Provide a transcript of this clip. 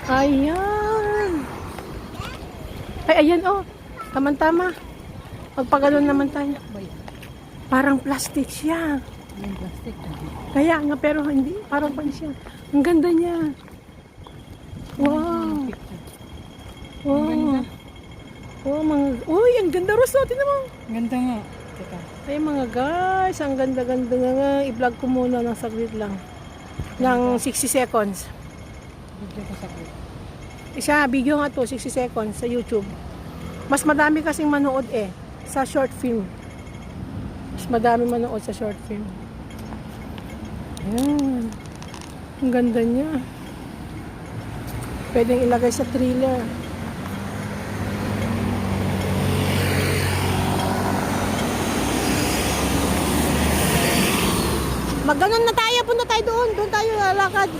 Ayan. Ay, ayan oh. Tama-tama. Magpagano'n naman tayo. Parang plastic siya. Yung plastic. Kaya nga, pero hindi. Parang pa siya. Ang ganda niya. Wow. Wow. Oh, mga... Uy, ang ganda, Ros. Oh, tinan mo. Ganda nga. Teka. Ay, mga guys. Ang ganda-ganda nga. I-vlog ko muna ng saglit lang. Ng 60 seconds. Video ko sa clip. Isa, video nga to, 60 seconds sa YouTube. Mas madami kasing manood sa short film. Mas madami manood sa short film. Ayan. Ang ganda niya. Pwedeng ilagay sa thriller. Magganon na tayo, punta tayo doon. Doon tayo lalakad.